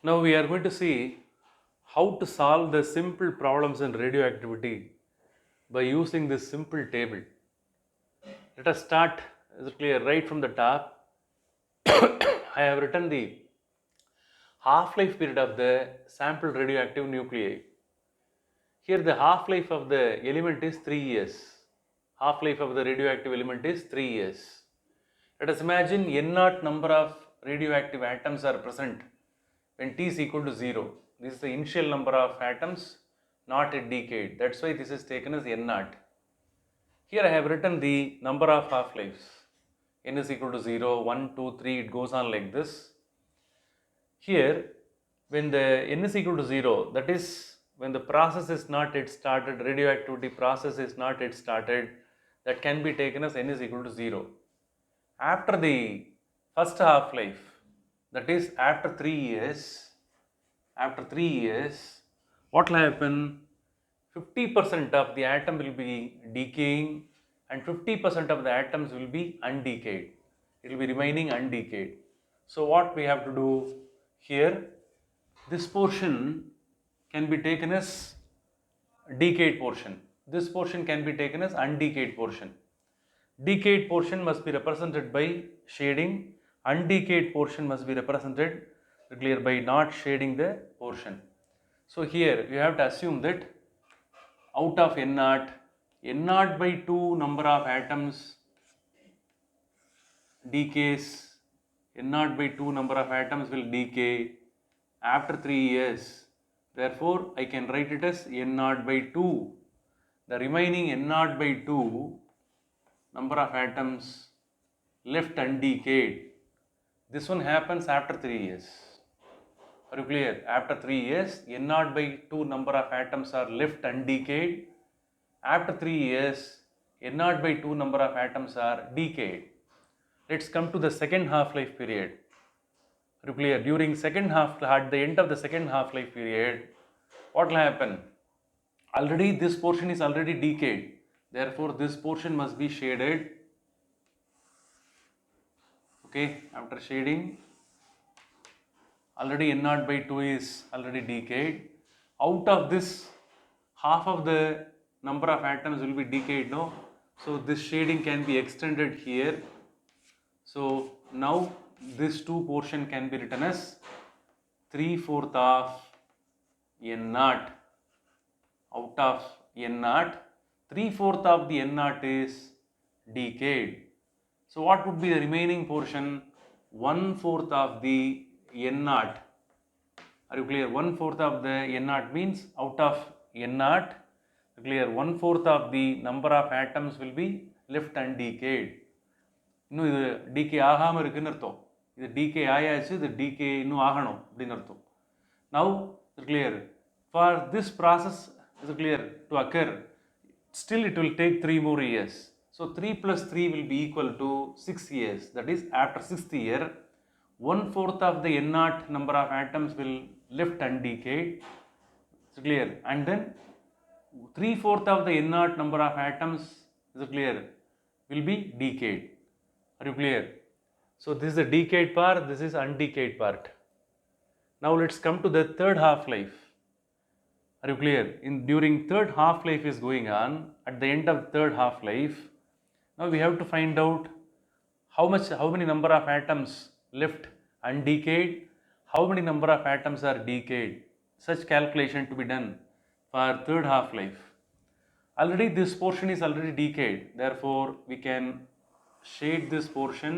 Now we are going to see how to solve the simple problems in radioactivity by using this simple table. Let us start, is it clear, right from the top. I have written the half-life period of the sample radioactive nuclei. Here the half-life of the element is 3 years. Half-life of the radioactive element is 3 years. Let us imagine n naught number of radioactive atoms are present when t is equal to 0. This is the initial number of atoms not yet decayed. That's why this is taken as n naught. Here I have written the number of half-lives. N is equal to 0, 1, 2, 3, it goes on like this. Here, when the n is equal to 0, that is when the process is not yet started, radioactivity process is not yet started, that can be taken as n is equal to 0. After the first half-life, that is after 3 years, what will happen? 50% of the atom will be decaying and 50% of the atoms will be undecayed. It will be remaining undecayed. So what we have to do here, this portion can be taken as decayed portion. This portion can be taken as undecayed portion. Decayed portion must be represented by shading. Undecayed portion must be represented clear by not shading the portion. So here you have to assume that out of n naught by 2 number of atoms decays, n naught by 2 number of atoms will decay after 3 years. Therefore, I can write it as n naught by 2. The remaining n naught by 2 number of atoms left undecayed. This one happens after 3 years. Are you clear? After 3 years, n naught by 2 number of atoms are left undecayed. After 3 years, n naught by 2 number of atoms are decayed. Let's come to the second half-life period. Are you clear? During second half, at the end of the second half-life period, what will happen? Already this portion is already decayed. Therefore, this portion must be shaded. Okay, after shading, already n naught by 2 is already decayed. Out of this, half of the number of atoms will be decayed, no? So this shading can be extended here. So now this 2 portion can be written as 3/4 of n naught. Out of n naught, 3/4 of the n naught is decayed. So what would be the remaining portion? 1/4 of the n naught. Are you clear? 1/4 of the n naught means out of n naught, clear, 1/4 of the number of atoms will be left undecayed. இன்னும் இது decay ஆகாமல் இருக்குன்னு அர்த்தம். இது decay ஆயாச்சு, இது decay இன்னும் ஆகணும் அப்படின்னு அர்த்தம். Now clear. For this process is clear to occur, still it will take 3 more years. So 3 plus 3 will be equal to 6 years. That is, after 6th year, 1/4 of the n naught number of atoms will left undecayed. Is clear? And then 3/4 of the n naught number of atoms is clear will be decayed. Are you clear? So this is the decayed part, this is undecayed part. Now let's come to the third half-life. Are you clear? During third half-life is going on, at the end of third half-life, now we have to find out how many number of atoms left undecayed, how many number of atoms are decayed. Such calculation to be done for third half-life. Already this portion is already decayed, therefore we can shade this portion.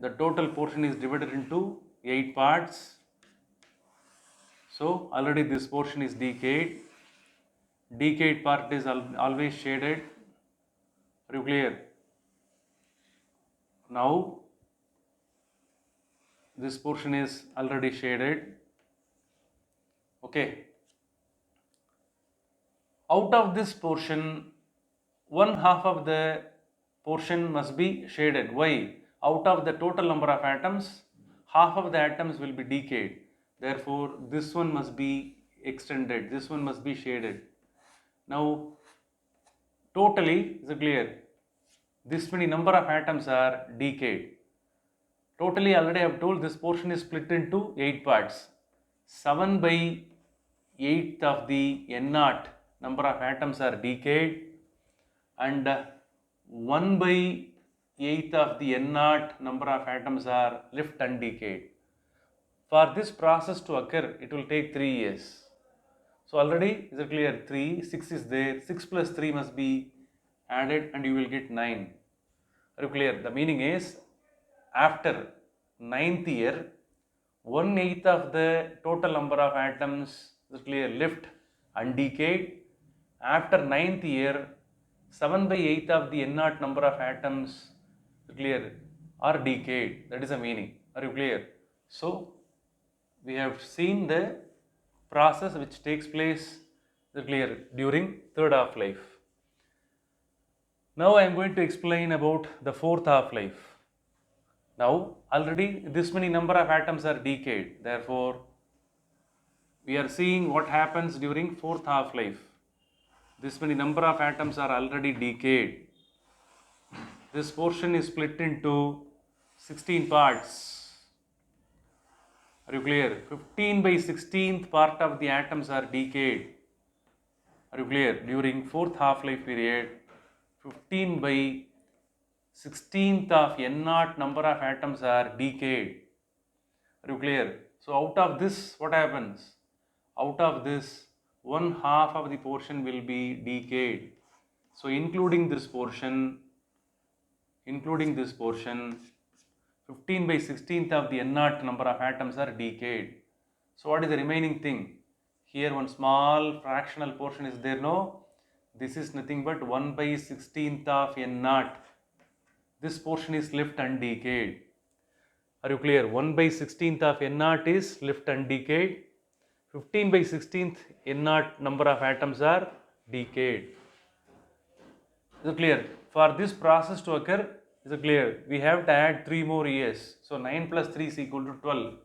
The total portion is divided into 8 parts. So already this portion is decayed. Decayed part is always shaded. Are you clear? Now this portion is already shaded. Okay. Out of this portion, 1/2 of the portion must be shaded. Why? Out of the total number of atoms, half of the atoms will be decayed. Therefore, this one must be extended. This one must be shaded. Now, totally, is it clear? This many number of atoms are decayed. Totally already I have told this portion is split into 8 parts. 7 by 8th of the N0 number of atoms are decayed, and 1 by 8th of the N0 number of atoms are left undecayed. For this process to occur, it will take 3 years. So already, is it clear? 3, 6 is there, 6 plus 3 must be added and you will get 9. Are you clear? The meaning is, after 9th year, 1/8 of the total number of atoms is clear left undecayed. After 9th year, 7 by 8th of the N0 number of atoms is clear are decayed. That is the meaning. Are you clear? So we have seen the process which takes place is clear during third half life. Now I am going to explain about the fourth half life. Now already this many number of atoms are decayed. Therefore, we are seeing what happens during fourth half life. This many number of atoms are already decayed. This portion is split into 16 parts. Are you clear? 15 by 16th part of the atoms are decayed. Are you clear? During fourth half life period, 15 by 16th of N0 number of atoms are decayed. Are you clear? So out of this, what happens? Out of this, 1/2 of the portion will be decayed. So including this portion, 15 by 16th of the N0 number of atoms are decayed. So what is the remaining thing? Here one small fractional portion is there, no? This is nothing but 1 by 16th of N0. This portion is left undecayed. Are you clear? 1 by 16th of N0 is left undecayed. 15 by 16th N0 number of atoms are decayed. Is it clear? For this process to occur, is it clear? We have to add 3 more years. So 9 plus 3 is equal to 12.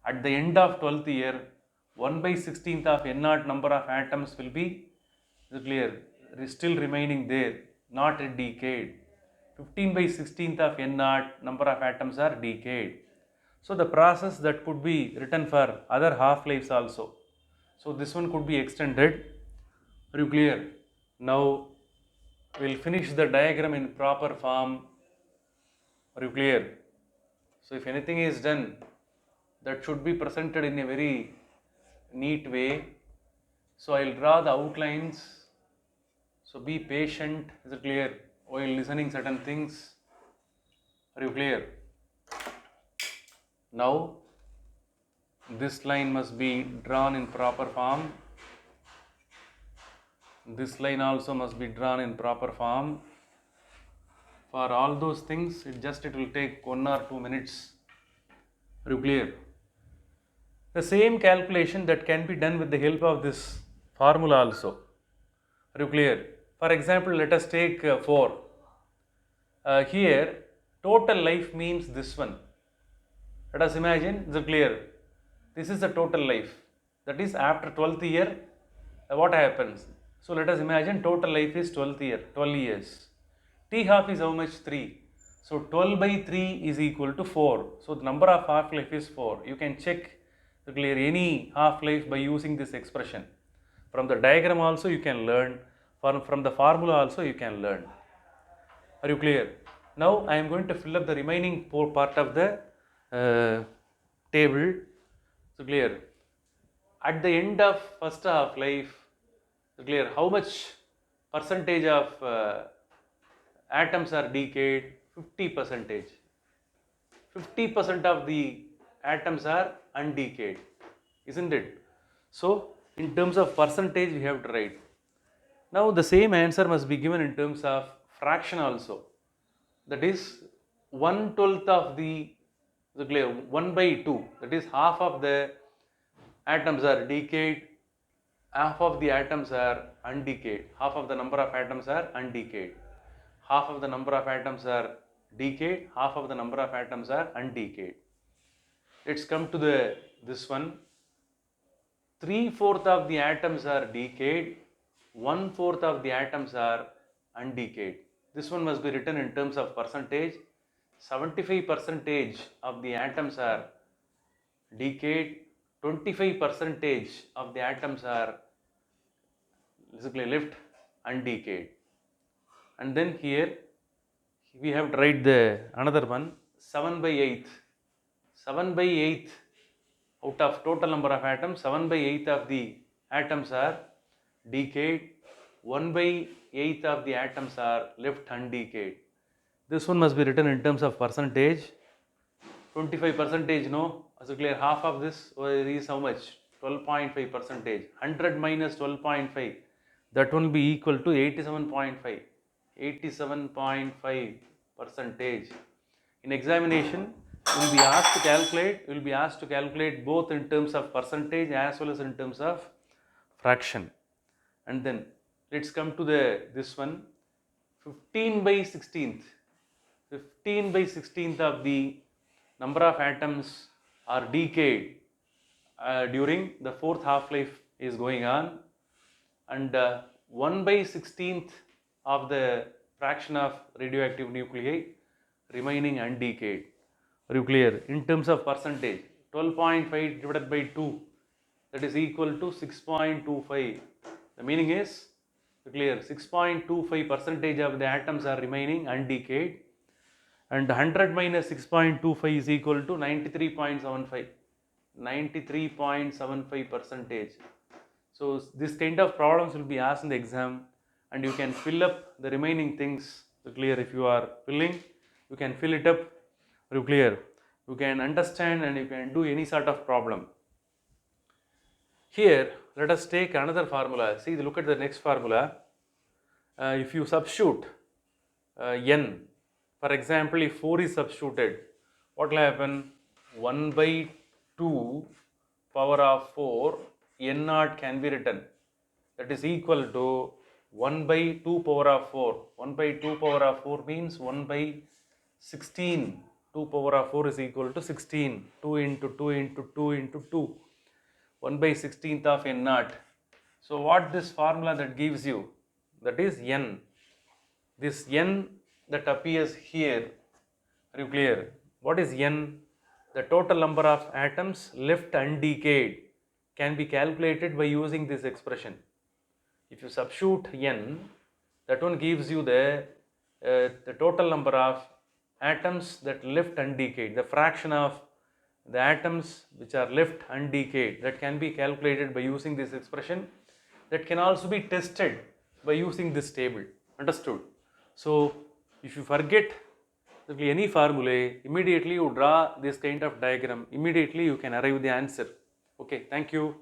At the end of 12th year, 1 by 16th of N0 number of atoms will be, is it clear? Still remaining there, not yet decayed. 15 by 16th of N0 number of atoms are decayed. So the process that could be written for other half-lives also. So this one could be extended. Are you clear? Now we will finish the diagram in proper form. Are you clear? So if anything is done, that should be presented in a very neat way. So I will draw the outlines. So be patient. Is it clear? While listening certain things. Are you clear? Now this line must be drawn in proper form. This line also must be drawn in proper form. For all those things, it will take 1 or 2 minutes. Are you clear? The same calculation that can be done with the help of this formula also. Are you clear? For example, let us take 4. Here, total life means this one. Let us imagine, is it clear? This is the total life. That is, after 12th year, what happens? So let us imagine total life is 12th year, 12 years. T half is how much? 3. So 12 by 3 is equal to 4. So the number of half life is 4. You can check to clear any half life by using this expression. From the diagram also you can learn. From the formula also you can learn. Are you clear? Now I am going to fill up the remaining part of the table. So clear? At the end of first half life, clear how much percentage of atoms are decayed? 50%. 50% of the atoms are undecayed, isn't it? So in terms of percentage we have to write. Now the same answer must be given in terms of fraction also. That is 1/12 of the clear 1 by 2. That is half of the atoms are decayed, half of the atoms are undecayed. Half of the number of atoms are undecayed. Half of the number of atoms are decayed, half of the number of atoms are undecayed. Let's come to this one. 3/4 of the atoms are decayed, 1/4 of the atoms are undecayed. This one must be written in terms of percentage. 75% of the atoms are decayed, 25% of the atoms are basically left undecayed. And then here we have to write the another one, 7 by 8. 7 by 8 out of total number of atoms, 7 by 8 of the atoms are decayed, 1 by 8 of the atoms are left undecayed. This one must be written in terms of percentage. 25 percentage, no, so clear, half of this is how much? 12.5 percentage. 100 minus 12.5, that will be equal to 87.5. 87.5 percentage. In examination, you will be asked to calculate both in terms of percentage as well as in terms of fraction. And then let's come to this one, 15 by 16th. 15 by 16th of the number of atoms are decayed during the fourth half-life is going on, and 1 by 16th of the fraction of radioactive nuclei remaining undecayed. Are you clear? In terms of percentage, 12.5 divided by 2, that is equal to 6.25. The meaning is clear, 6.25 percentage of the atoms are remaining undecayed, and 100 minus 6.25 is equal to 93.75. 93.75 percentage. So this kind of problems will be asked in the exam, and you can fill up the remaining things. So clear, if you are filling, you can fill it up. You clear, you can understand and you can do any sort of problem. Here let us take another formula. See, look at the next formula. If you substitute n, for example, if 4 is substituted, what will happen? 1 by 2 power of 4 n naught can be written, that is equal to 1 by 2 power of 4. 1 by 2 power of 4 means 1 by 16. 2 power of 4 is equal to 16. 2 into 2 into 2 into 2. 1 by 16th of n naught. So what this formula that gives you, that is n. This n that appears here, are you clear? What is n? The total number of atoms left undecayed can be calculated by using this expression. If you substitute n, that one gives you the total number of atoms that left undecayed, the fraction of the atoms which are left undecayed, that can be calculated by using this expression. That can also be tested by using this table. Understood? So if you forget any formulae, immediately you draw this kind of diagram, immediately you can arrive the answer. Okay, thank you.